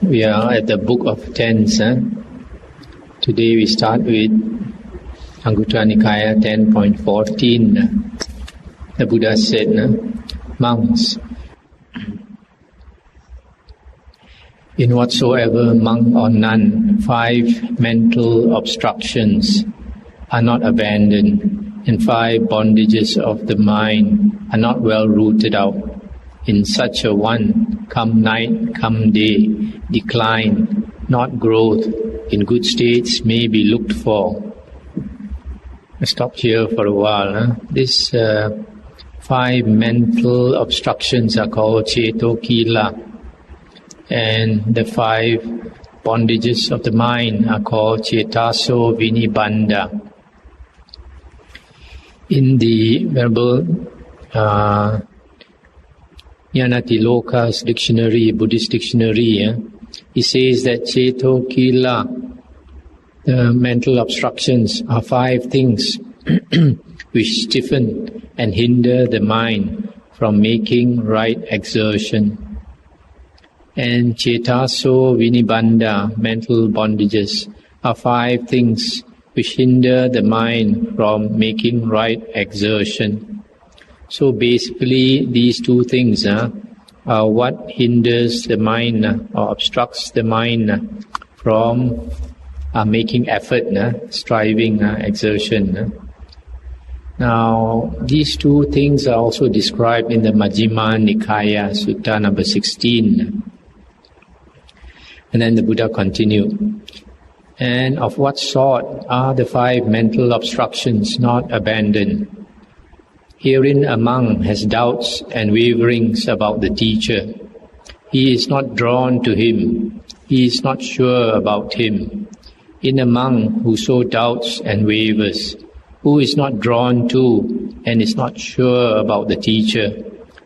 We are at the book of Tens. Today we start with Anguttara Nikaya 10.14. The Buddha said, monks, in whatsoever monk or nun, 5 mental obstructions are not abandoned, and 5 bondages of the mind are not well rooted out. In such a one, come night, come day, decline, not growth, in good states may be looked for. I stop here for a while. These 5 mental obstructions are called Cetokila, and the 5 bondages of the mind are called Cetaso Vinibanda. In the Venerable Nyanatiloka's dictionary, Buddhist dictionary, he says that Cetokila, the mental obstructions, are 5 things which stiffen and hinder the mind from making right exertion. And Cetaso Vinibanda, mental bondages, are 5 things which hinder the mind from making right exertion. So basically these 2 things are what hinders the mind or obstructs the mind from making effort, striving, exertion. Now these 2 things are also described in the Majjhima Nikaya, Sutta number 16. And then the Buddha continued, and of what sort are the 5 mental obstructions not abandoned? Herein a monk has doubts and waverings about the teacher. He is not drawn to him. He is not sure about him. In a monk who so doubts and wavers, who is not drawn to and is not sure about the teacher,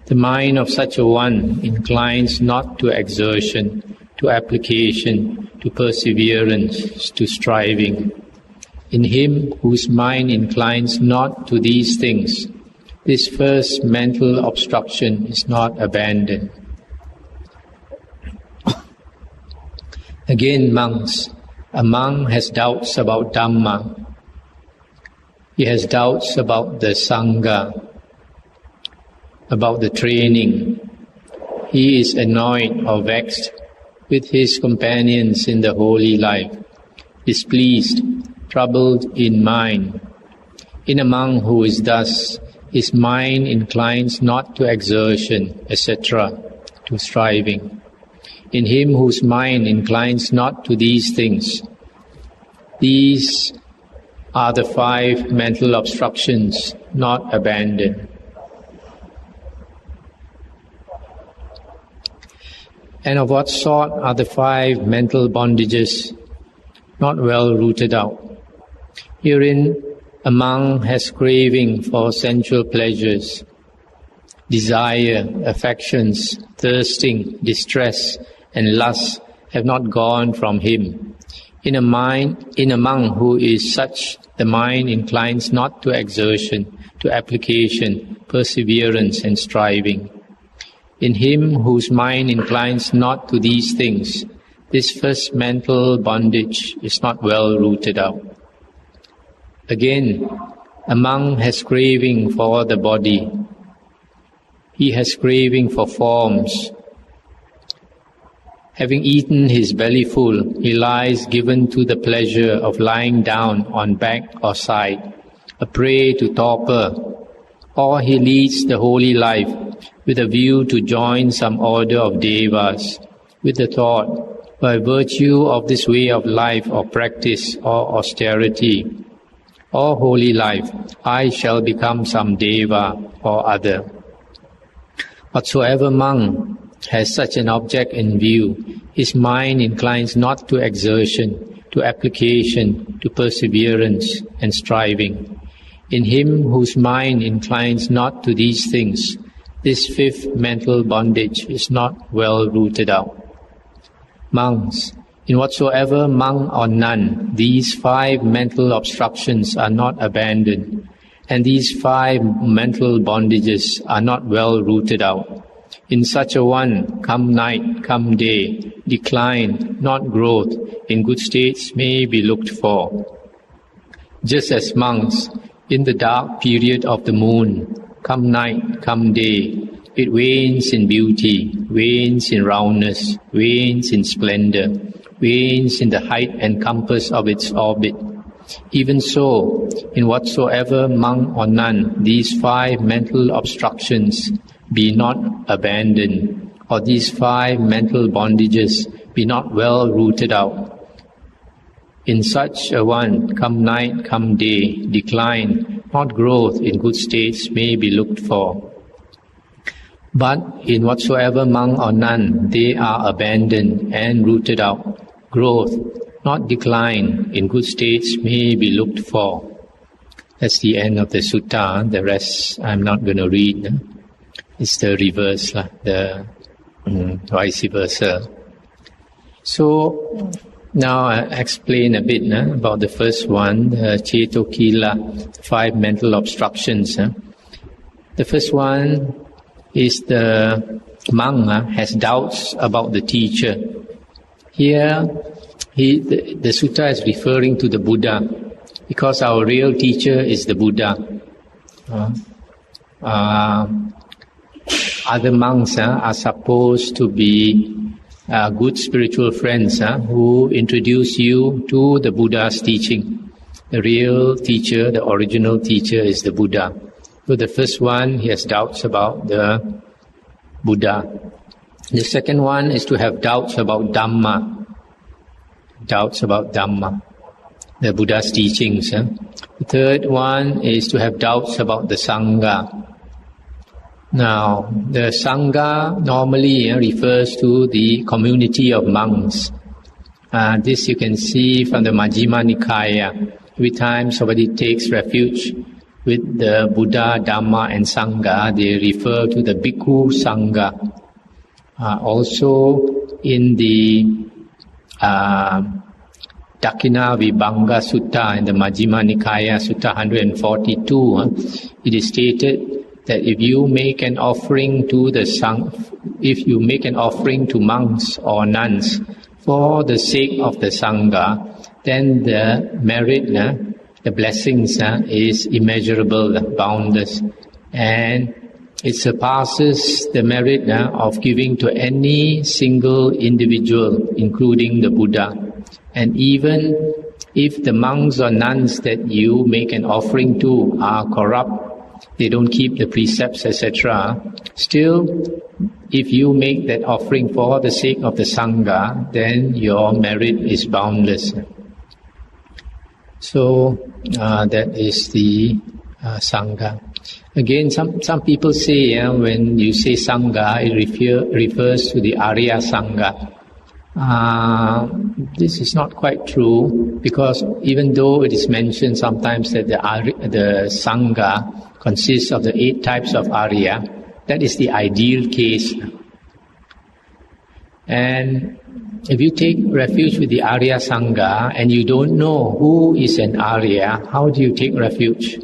the mind of such a one inclines not to exertion, to application, to perseverance, to striving. In him whose mind inclines not to these things, this first mental obstruction is not abandoned. Again, monks, a monk has doubts about Dhamma. He has doubts about the Sangha, about the training. He is annoyed or vexed with his companions in the holy life, displeased, troubled in mind. In a monk who is thus, his mind inclines not to exertion, etc., to striving. In him whose mind inclines not to these things, these are the 5 mental obstructions not abandoned. And of what sort are the 5 mental bondages not well rooted out? Herein a monk has craving for sensual pleasures, desire, affections, thirsting, distress, and lust have not gone from him. In a monk who is such, the mind inclines not to exertion, to application, perseverance, and striving. In him whose mind inclines not to these things, this first mental bondage is not well rooted out. Again, a monk has craving for the body. He has craving for forms. Having eaten his belly full, he lies given to the pleasure of lying down on back or side, a prey to torpor, or he leads the holy life with a view to join some order of devas, with the thought, by virtue of this way of life or practice or austerity, or holy life, I shall become some deva or other. Whatsoever monk has such an object in view, his mind inclines not to exertion, to application, to perseverance and striving. In him whose mind inclines not to these things, this 5th mental bondage is not well rooted out. Monks, in whatsoever monk or nun, these 5 mental obstructions are not abandoned, and these 5 mental bondages are not well rooted out. In such a one, come night, come day, decline, not growth, in good states may be looked for. Just as monks, in the dark period of the moon, come night, come day, it wanes in beauty, wanes in roundness, wanes in splendor, wanes in the height and compass of its orbit. Even so, in whatsoever monk or nun these 5 mental obstructions be not abandoned, or these 5 mental bondages be not well rooted out. In such a one, come night, come day, decline, not growth in good states may be looked for. But in whatsoever monk or nun they are abandoned and rooted out, growth, not decline, in good states may be looked for. That's the end of the sutta. The rest I'm not going to read. It's the reverse, the vice versa. So now I explain a bit about the first one, the Cetokila, 5 mental obstructions. The first one is the monk has doubts about the teacher. Here, the sutta is referring to the Buddha, because our real teacher is the Buddha. Other monks are supposed to be good spiritual friends who introduce you to the Buddha's teaching. The real teacher, the original teacher is the Buddha. So the first one, he has doubts about the Buddha. The second one is to have doubts about Dhamma. Doubts about Dhamma, the Buddha's teachings. The third one is to have doubts about the Sangha. Now, the Sangha normally refers to the community of monks. This you can see from the Majjhima Nikaya. Every time somebody takes refuge with the Buddha, Dhamma and Sangha, they refer to the Bhikkhu Sangha. Also in the Dakina Vibhanga Sutta in the Majjhima Nikaya, Sutta 142, it is stated that if you make an offering to if you make an offering to monks or nuns for the sake of the Sangha, then the merit, the blessings is immeasurable, boundless, and it surpasses the merit of giving to any single individual, including the Buddha. And even if the monks or nuns that you make an offering to are corrupt, they don't keep the precepts, etc., still, if you make that offering for the sake of the Sangha, then your merit is boundless. So that is the Sangha. Again, some people say when you say Sangha, it refers to the Arya Sangha. This is not quite true, because even though it is mentioned sometimes that the Sangha consists of the 8 types of Arya, that is the ideal case. And if you take refuge with the Arya Sangha and you don't know who is an Arya, how do you take refuge?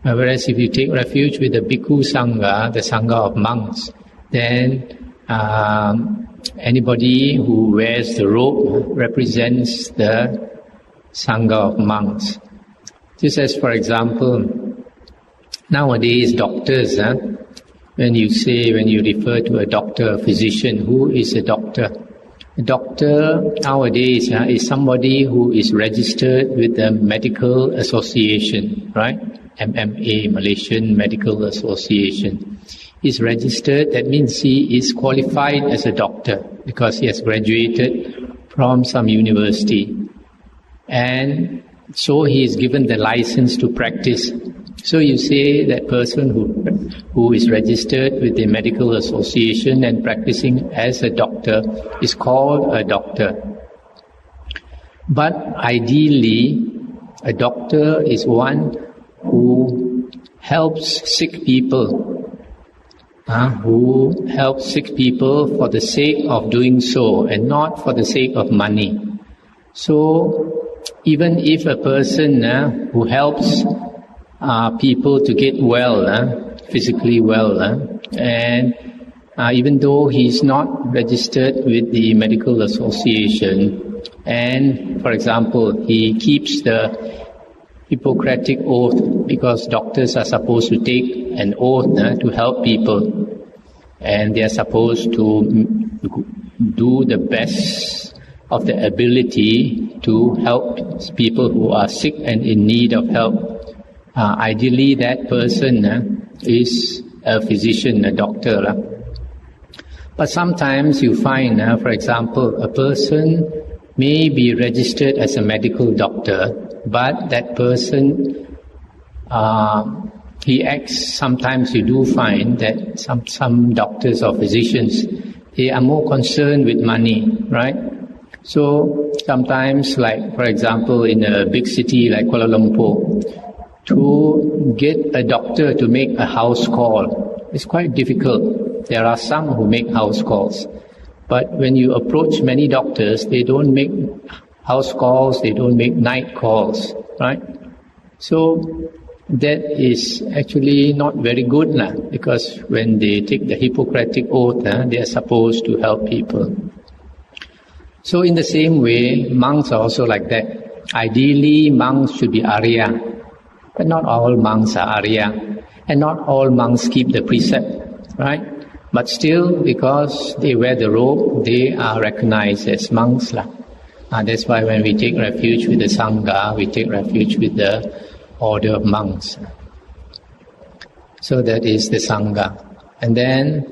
Whereas if you take refuge with the Bhikkhu Sangha, the Sangha of monks, then anybody who wears the robe represents the Sangha of monks. Just as, for example, nowadays doctors, when you refer to a doctor, a physician, who is a doctor? A doctor nowadays is somebody who is registered with the Medical Association, right? MMA, Malaysian Medical Association. Is registered, that means he is qualified as a doctor because he has graduated from some university. And so he is given the license to practice. So you say that person who is registered with the Medical Association and practicing as a doctor is called a doctor. But ideally, a doctor is one who helps sick people, who helps sick people for the sake of doing so and not for the sake of money. So even if a person who helps people to get well, physically well, and even though he's not registered with the medical association, and, for example, he keeps the Hippocratic oath, because doctors are supposed to take an oath to help people, and they are supposed to do the best of their ability to help people who are sick and in need of help. Ideally, that person is a physician, a doctor. But sometimes you find, for example, a person may be registered as a medical doctor, but that person, he acts, sometimes you do find that some doctors or physicians, they are more concerned with money, right? So sometimes, like for example, in a big city like Kuala Lumpur, to get a doctor to make a house call is quite difficult. There are some who make house calls, but when you approach many doctors, they don't make house calls, they don't make night calls, right? So that is actually not very good, because when they take the Hippocratic oath, they are supposed to help people. So in the same way, monks are also like that. Ideally, monks should be Arya, but not all monks are Arya, and not all monks keep the precept, right? But still, because they wear the robe, they are recognized as monks. That's why when we take refuge with the Sangha, we take refuge with the order of monks. So that is the Sangha. And then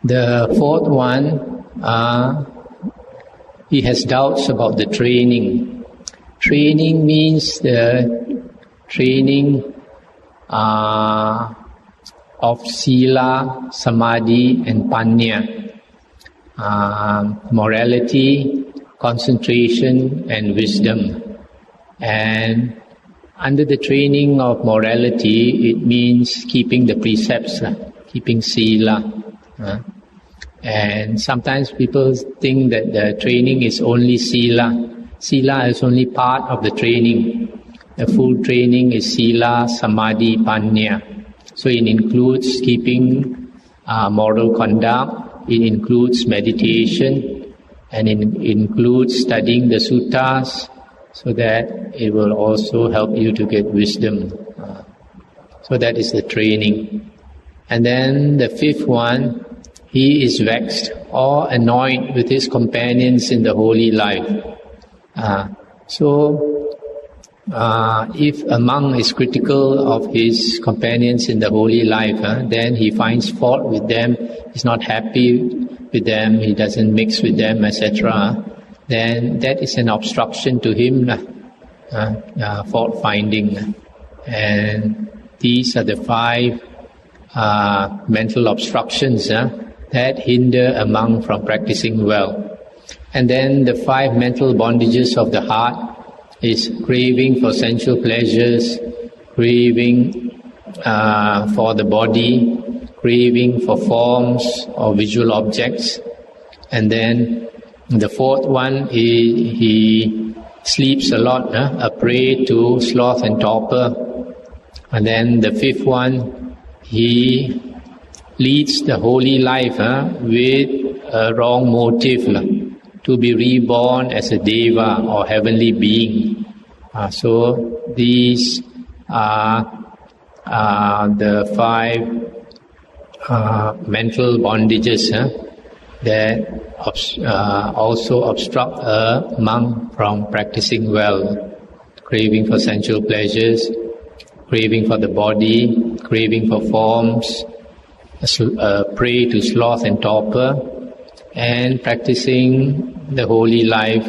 the fourth one, he has doubts about the training. Training means the training of Sila, Samadhi and Panya, morality, concentration and wisdom. And under the training of morality, it means keeping the precepts, keeping Sila. And sometimes people think that the training is only Sila. Sila is only part of the training. The full training is Sila, Samadhi, Panya. So it includes keeping moral conduct, it includes meditation, and it includes studying the suttas, so that it will also help you to get wisdom. So that is the training. And then the fifth one, he is vexed or annoyed with his companions in the holy life. If a monk is critical of his companions in the holy life, then he finds fault with them, he's not happy with them, he doesn't mix with them, etc., then that is an obstruction to him, fault finding. And these are the 5 mental obstructions that hinder a monk from practicing well. And then the 5 mental bondages of the heart is craving for sensual pleasures, craving for the body, craving for forms or visual objects. And then the 4th one, he sleeps a lot, a prey to sloth and torpor. And then the 5th one, he leads the holy life with a wrong motive, to be reborn as a deva or heavenly being. So these are the 5 mental bondages that also obstruct a monk from practicing well. Craving for sensual pleasures, craving for the body, craving for forms, prey to sloth and torpor, and practicing the holy life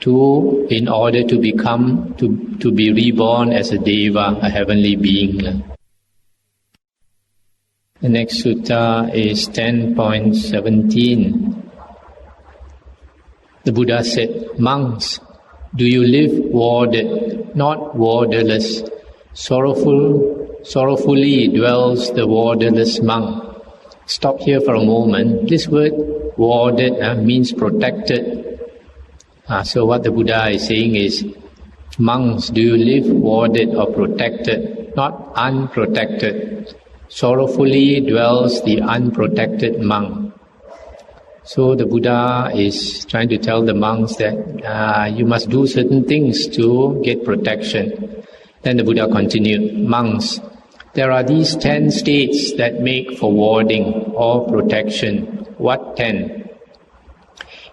in order to become, to be reborn as a deva, a heavenly being. The next sutta is 10.17. The Buddha said, "Monks, do you live warded, not warderless? Sorrowfully dwells the warderless monk." Stop here for a moment. This word warded means protected. So what the Buddha is saying is, monks, do you live warded or protected, not unprotected? Sorrowfully dwells the unprotected monk. So the Buddha is trying to tell the monks that you must do certain things to get protection. Then the Buddha continued, monks, there are these 10 states that make for warding or protection. What 10?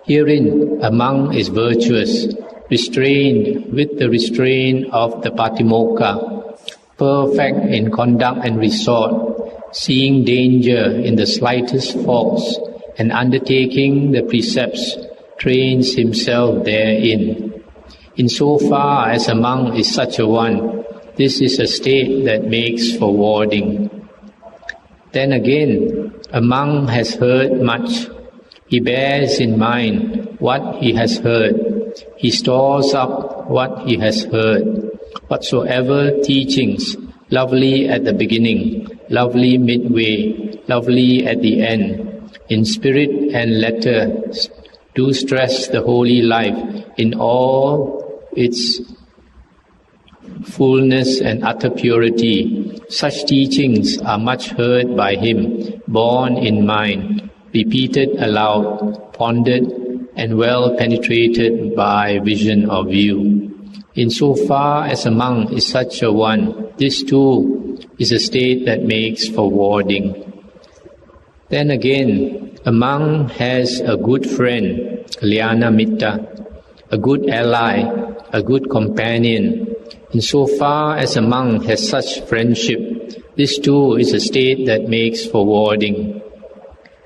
Herein a monk is virtuous, restrained with the restraint of the Patimokkha, perfect in conduct and resort, seeing danger in the slightest faults, and undertaking the precepts, trains himself therein. In so far as a monk is such a one, this is a state that makes for warding. Then again, a monk has heard much. He bears in mind what he has heard. He stores up what he has heard. Whatsoever teachings, lovely at the beginning, lovely midway, lovely at the end, in spirit and letter, do stress the holy life in all its fullness and utter purity. Such teachings are much heard by him, borne in mind, repeated aloud, pondered, and well penetrated by vision or view. In so far as a monk is such a one, this too is a state that makes for warding. Then again, a monk has a good friend, kalyana mitta, a good ally, a good companion. In so far as a monk has such friendship, this too is a state that makes for warding.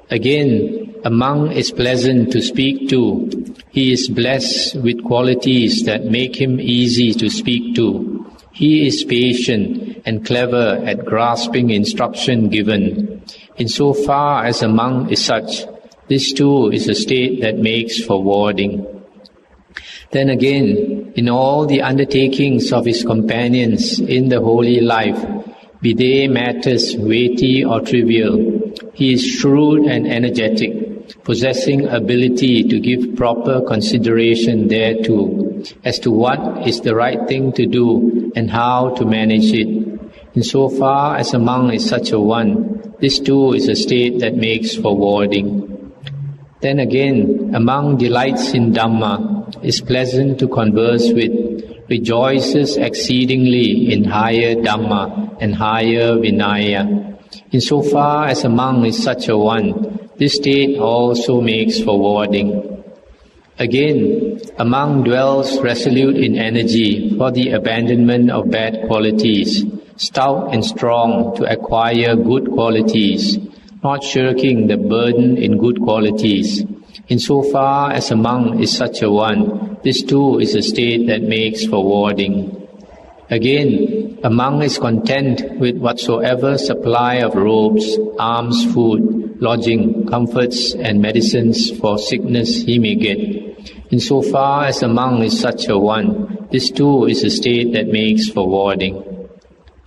Again, a monk is pleasant to speak to. He is blessed with qualities that make him easy to speak to. He is patient and clever at grasping instruction given. In so far as a monk is such, this too is a state that makes for warding. Then again, in all the undertakings of his companions in the holy life, be they matters weighty or trivial, he is shrewd and energetic, possessing ability to give proper consideration thereto, as to what is the right thing to do and how to manage it. In so far as a monk is such a one, this too is a state that makes for warding. Then again, a monk delights in Dhamma, is pleasant to converse with, rejoices exceedingly in higher Dhamma and higher Vinaya. In so far as a monk is such a one, this state also makes for warding. Again, a monk dwells resolute in energy for the abandonment of bad qualities, stout and strong to acquire good qualities, not shirking the burden in good qualities. In so far as a monk is such a one, this too is a state that makes for warding. Again, a monk is content with whatsoever supply of robes, alms, food, lodging, comforts, and medicines for sickness he may get. In so far as a monk is such a one, this too is a state that makes for warding.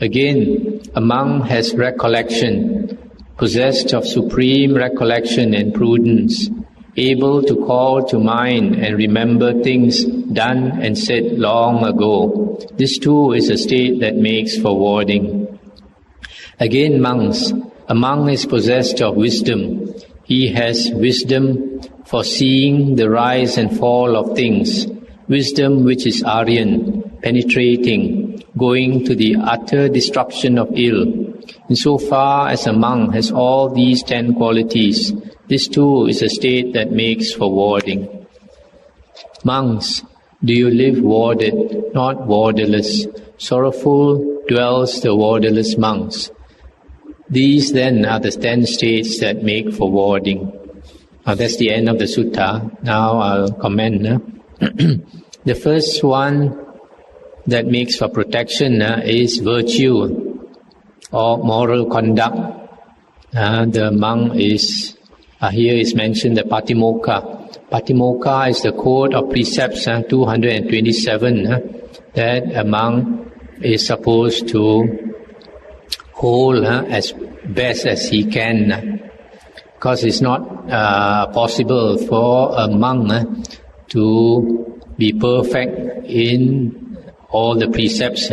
Again, a monk has recollection, possessed of supreme recollection and prudence, able to call to mind and remember things done and said long ago. This too is a state that makes for warding. Again, monks, a monk is possessed of wisdom. He has wisdom for seeing the rise and fall of things, wisdom which is Aryan, penetrating, going to the utter destruction of ill. In so far as a monk has all these 10 qualities, this too is a state that makes for warding. Monks, do you live warded, not warderless? Sorrowful dwells the warderless monks. These then are the 10 states that make for warding. That's the end of the sutta. Now I'll comment. The first one that makes for protection is virtue or moral conduct. The monk is, here is mentioned the Patimokkha. Patimokkha is the code of precepts, 227, that a monk is supposed to hold as best as he can. Because it's not possible for a monk to be perfect in all the precepts.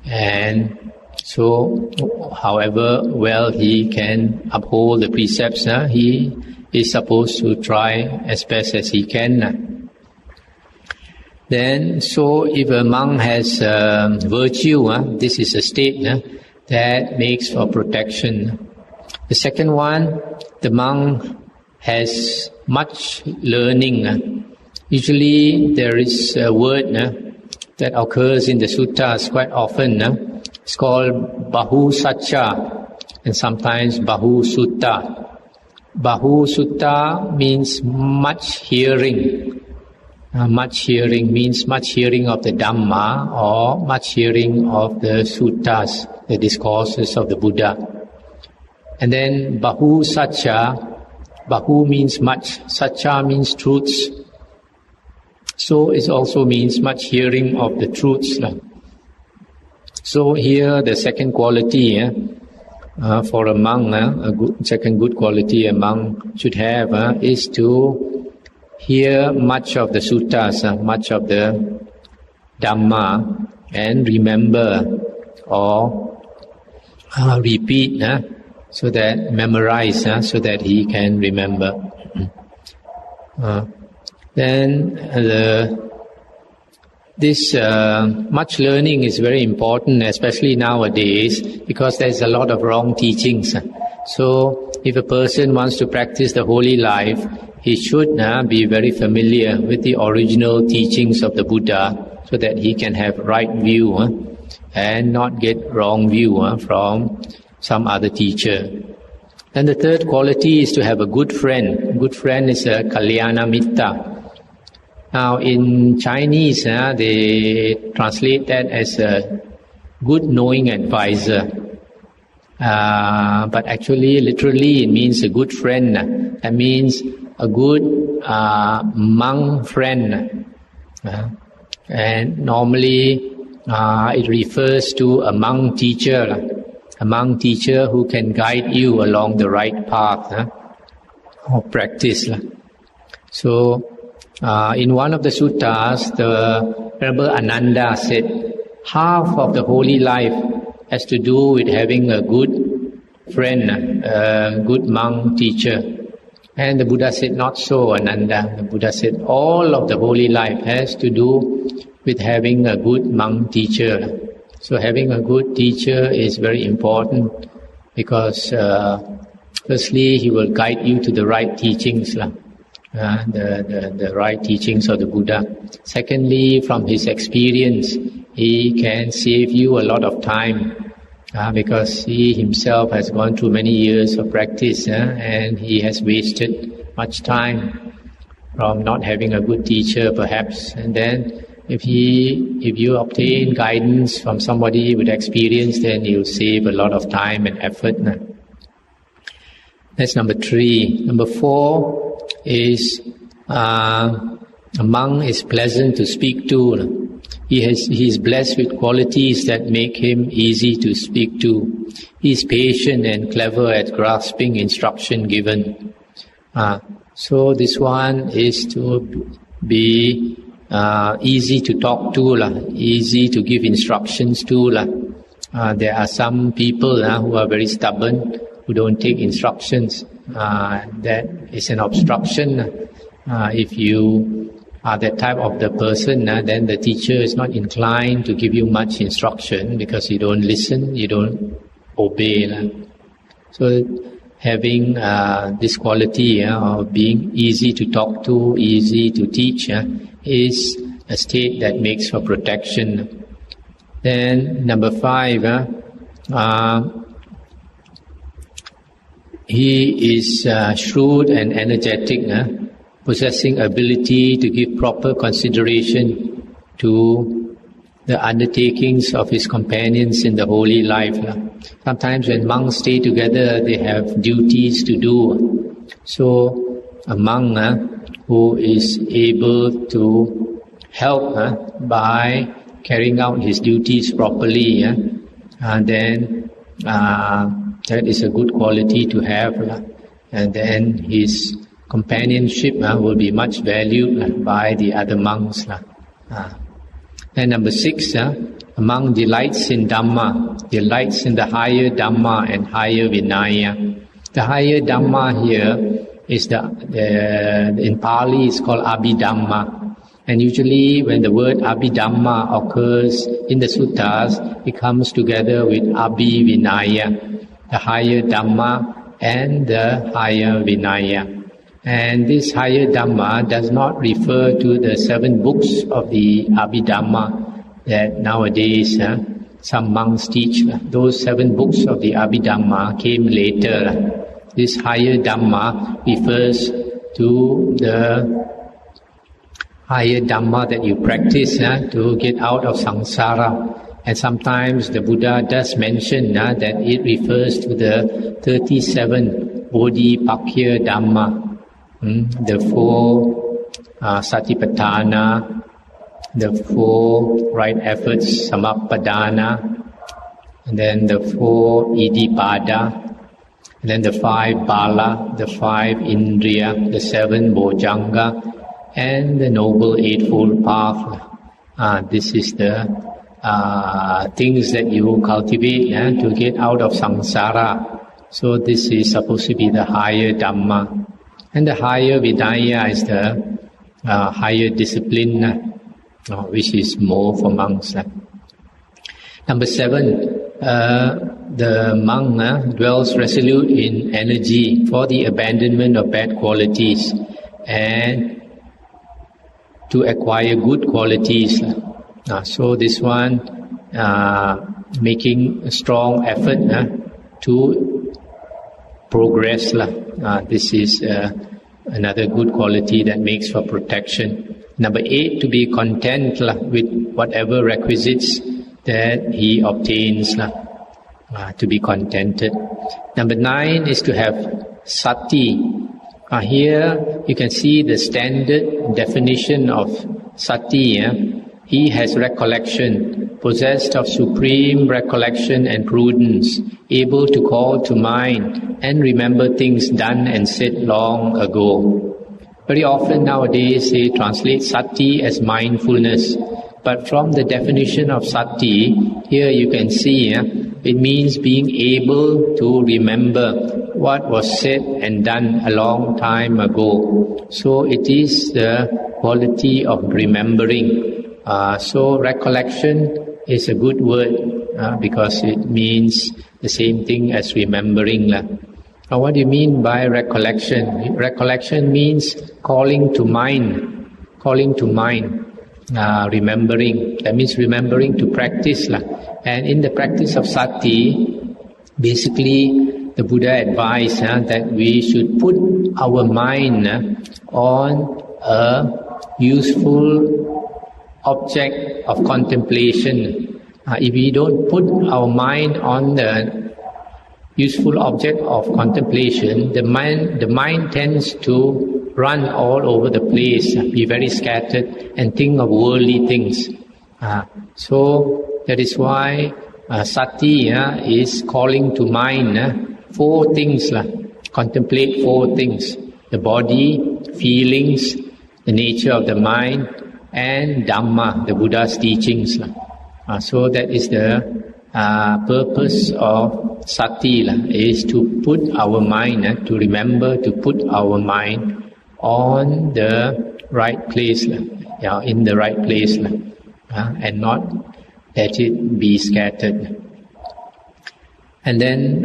And so, however well he can uphold the precepts, he is supposed to try as best as he can. Then, so if a monk has virtue, this is a state that makes for protection. The second one, the monk has much learning. Usually there is a word that occurs in the suttas quite often. It's called Bahu Satcha and sometimes Bahu Sutta. Bahu Sutta means much hearing. Much hearing means much hearing of the Dhamma or much hearing of the suttas, the discourses of the Buddha. And then Bahu Satcha, Bahu means much, Satcha means truths. So it also means much hearing of the truths. So here the second quality for a monk, second good quality a monk should have is to hear much of the suttas, much of the Dhamma, and remember or repeat, so that memorize, so that he can remember. Then this much learning is very important, especially nowadays, because there's a lot of wrong teachings. So if a person wants to practice the holy life, he should be very familiar with the original teachings of the Buddha, so that he can have right view and not get wrong view from some other teacher. Then the third quality is to have a good friend. Good friend is a Kalyana Mitta. Now in Chinese, they translate that as a good knowing advisor. But actually, literally, it means a good friend. That means a good monk friend. And normally, it refers to a monk teacher. A monk teacher who can guide you along the right path of practice. So, in one of the suttas, the Venerable Ananda said, half of the holy life has to do with having a good friend, a good monk teacher. And the Buddha said, not so, Ananda. The Buddha said, all of the holy life has to do with having a good monk teacher. So having a good teacher is very important because firstly, he will guide you to the right teachings, the right teachings of the Buddha. Secondly, from his experience, he can save you a lot of time because he himself has gone through many years of practice and he has wasted much time from not having a good teacher perhaps. And then if you obtain guidance from somebody with experience, then you'll save a lot of time and effort. That's number 3. Number 4 is a monk is pleasant to speak to. He is blessed with qualities that make him easy to speak to. He is patient and clever at grasping instruction given. So this one is to be easy to talk to, easy to give instructions to. There are some people who are very stubborn, who don't take instructions. That is an obstruction. If you are that type of the person, then the teacher is not inclined to give you much instruction because you don't listen, you don't obey. So having this quality of being easy to talk to, easy to teach, is a state that makes for protection. Then number 5, he is shrewd and energetic, possessing ability to give proper consideration to the undertakings of his companions in the holy life. Sometimes when monks stay together, they have duties to do. So a monk who is able to help by carrying out his duties properly, then that is a good quality to have. And then his companionship will be much valued by the other monks. And number 6, a monk delights in Dhamma, delights in the higher Dhamma and higher Vinaya. The higher Dhamma here is in Pali it's called Abhidhamma. And usually when the word Abhidhamma occurs in the suttas, it comes together with Abhivinaya, the higher Dhamma and the higher Vinaya. And this higher Dhamma does not refer to the 7 books of the Abhidhamma that nowadays some monks teach. Those 7 books of the Abhidhamma came later. This higher Dhamma refers to the higher Dhamma that you practice to get out of samsara. And sometimes the Buddha does mention that it refers to the 37 Bodhipakkhiya Dhamma, the 4 Satipatthana, the 4 right efforts, Samappadana, and then the 4 Iddhipada, and then the 5 Bala, the 5 Indriya, the 7 Bojjhanga, and the Noble Eightfold Path. This is the things that you cultivate to get out of samsara. So this is supposed to be the higher Dhamma. And the higher Vinaya is the higher discipline, which is more for monks. Number 7, the monk dwells resolute in energy for the abandonment of bad qualities and to acquire good qualities. So this one, making a strong effort to progress. This is another good quality that makes for protection. Number 8, to be content with whatever requisites that he obtains, to be contented. Number 9 is to have sati. Here you can see the standard definition of sati. He has recollection, possessed of supreme recollection and prudence, able to call to mind and remember things done and said long ago. Very often nowadays they translate sati as mindfulness, but from the definition of sati, here you can see it means being able to remember what was said and done a long time ago. So it is the quality of remembering. So recollection is a good word because it means the same thing as remembering. Now what do you mean by recollection? Recollection means calling to mind, remembering. That means remembering to practice. And in the practice of sati, basically the Buddha advised that we should put our mind on a useful object of contemplation. If we don't put our mind on the useful object of contemplation, the mind tends to run all over the place, be very scattered, and think of worldly things. So that is why sati is calling to mind 4 things. Contemplate 4 things: the body, feelings, the nature of the mind, and Dhamma, the Buddha's teachings. So that is the purpose of sati, is to put our mind, to remember to put our mind on the right place, in the right place, and not let it be scattered. And then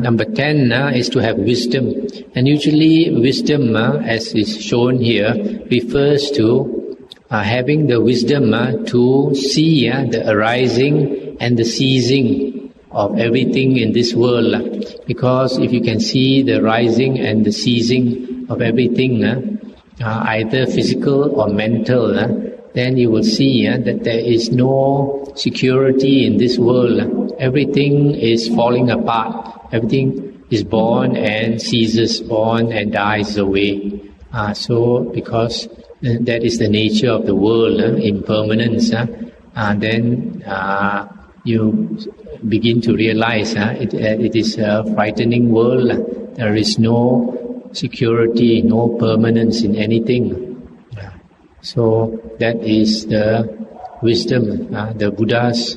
number 10 is to have wisdom. And usually wisdom, as is shown here, refers to having the wisdom to see the arising and the ceasing of everything in this world. Because if you can see the rising and the ceasing of everything, either physical or mental, then you will see that there is no security in this world. Everything is falling apart. Everything is born and ceases, born and dies away. So because that is the nature of the world, impermanence, then you begin to realize it is a frightening world. There is no security, no permanence in anything. So that is the wisdom. The Buddha's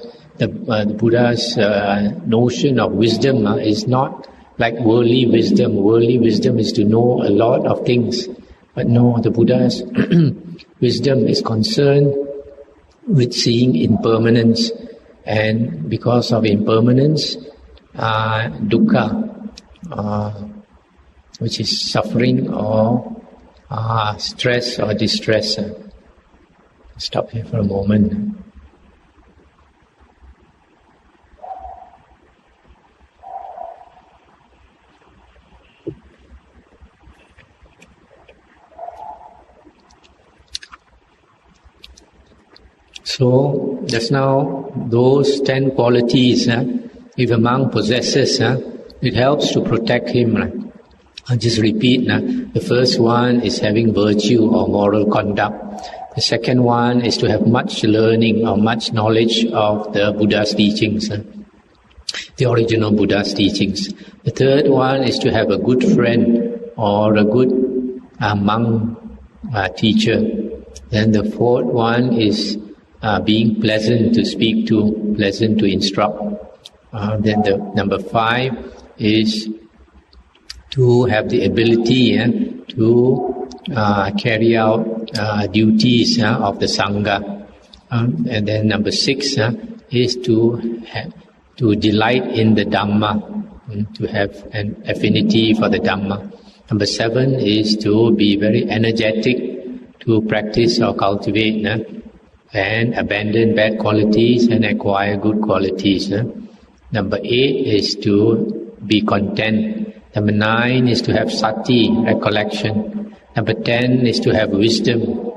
notion of wisdom is not like worldly wisdom. Worldly wisdom is to know a lot of things. But no, the Buddha's wisdom is concerned with seeing impermanence. And because of impermanence, dukkha, which is suffering or stress or distress. Stop here for a moment. So, just now, those 10 qualities, if a monk possesses, it helps to protect him. I'll just repeat. The first one is having virtue or moral conduct. The second one is to have much learning or much knowledge of the Buddha's teachings, the original Buddha's teachings. The third one is to have a good friend or a good monk teacher. Then the fourth one is being pleasant to speak to, pleasant to instruct. Then the number 5 is to have the ability to carry out duties of the Sangha. And then number 6 is to delight in the Dhamma, to have an affinity for the Dhamma. Number 7 is to be very energetic to practice or cultivate and abandon bad qualities and acquire good qualities. Number 8 is to be content. Number 9 is to have sati, recollection. Number 10 is to have wisdom.